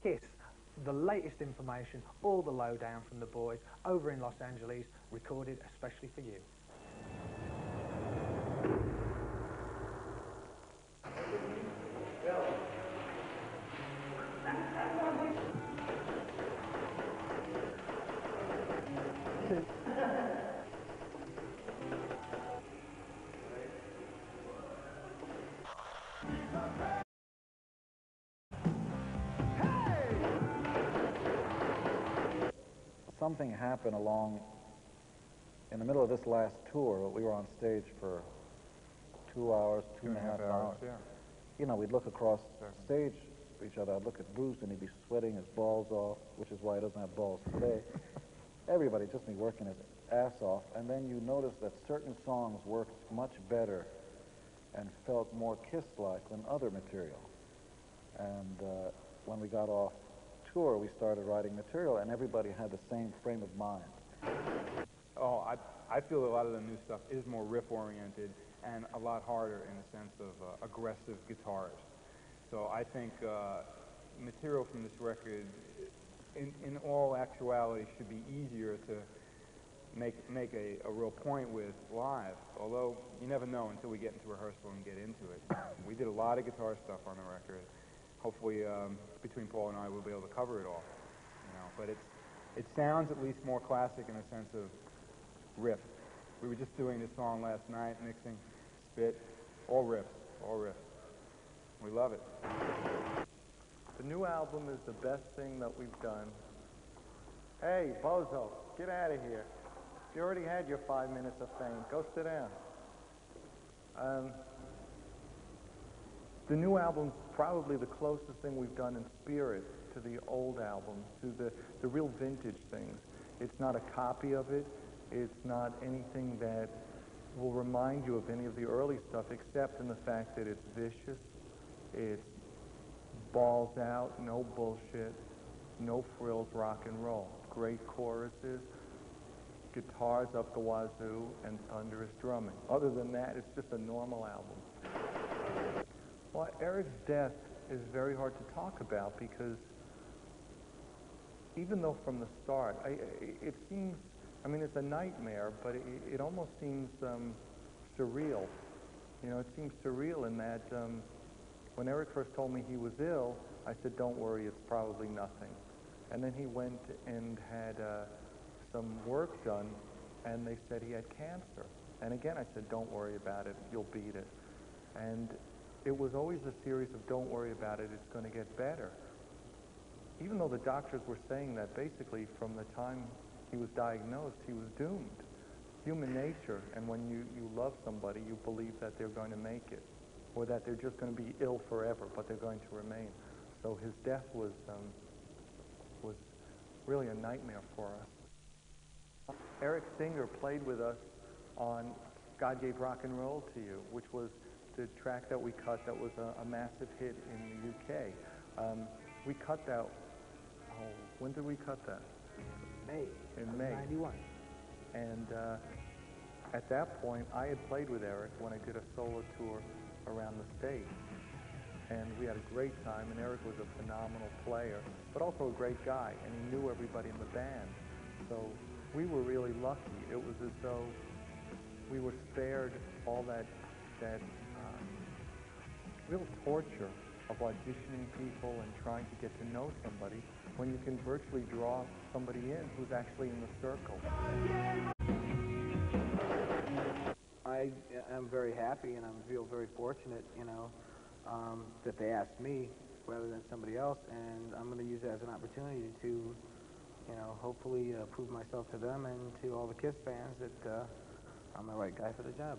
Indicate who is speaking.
Speaker 1: Kiss, the latest information, all the lowdown from the boys over in Los Angeles, recorded especially for you.
Speaker 2: Something happened in the middle of this last tour. We were on stage for 2 hours, two and a half hours.
Speaker 3: Yeah.
Speaker 2: You know, we'd look across stage at each other. I'd look at Bruce, and he'd be sweating his balls off, which is why he doesn't have balls today. Everybody just be working his ass off, and then you notice that certain songs worked much better and felt more Kiss-like than other material. And when we got off tour, we started writing material, and everybody had the same frame of mind.
Speaker 3: Oh, I feel a lot of the new stuff is more riff-oriented and a lot harder in the sense of aggressive guitars. So I think material from this record, in all actuality, should be easier to make a real point with live, although you never know until we get into rehearsal and get into it. We did a lot of guitar stuff on the record. Hopefully, between Paul and I, we'll be able to cover it all. You know, but it sounds at least more classic in the sense of riff. We were just doing this song last night, mixing, spit, all riffs. We love it.
Speaker 4: The new album is the best thing that we've done. Hey, Bozo, get out of here. You already had your 5 minutes of fame. Go sit down. The new album's probably the closest thing we've done in spirit to the old album, to the real vintage things. It's not a copy of it. It's not anything that will remind you of any of the early stuff, except in the fact that it's vicious, it's balls out, no bullshit, no frills, rock and roll. Great choruses, guitars up the wazoo, and thunderous drumming. Other than that, it's just a normal album. Well, Eric's death is very hard to talk about because even though from the start, it seems, I mean, it's a nightmare, but it almost seems surreal. You know, it seems surreal in that when Eric first told me he was ill, I said, don't worry, it's probably nothing. And then he went and had some work done, and they said he had cancer. And again, I said, don't worry about it, you'll beat it. And it was always a series of don't worry about it, it's going to get better. Even though the doctors were saying that basically from the time he was diagnosed, he was doomed. Human nature, and when you love somebody, you believe that they're going to make it, or that they're just going to be ill forever, but they're going to remain. So his death was really a nightmare for us. Eric Singer played with us on God Gave Rock and Roll to You, which was the track that we cut that was a massive hit in the UK. We cut that, when did we cut that?
Speaker 1: May.
Speaker 4: In May.
Speaker 1: 91.
Speaker 4: And at that point, I had played with Eric when I did a solo tour around the state. And we had a great time, and Eric was a phenomenal player, but also a great guy, and he knew everybody in the band. So we were really lucky. It was as though we were spared all that real torture of auditioning people and trying to get to know somebody when you can virtually draw somebody in who's actually in the circle.
Speaker 1: I am very happy, and I feel very fortunate, you know, that they asked me rather than somebody else, and I'm going to use it as an opportunity to, you know, hopefully prove myself to them and to all the KISS fans that I'm the right guy for the job.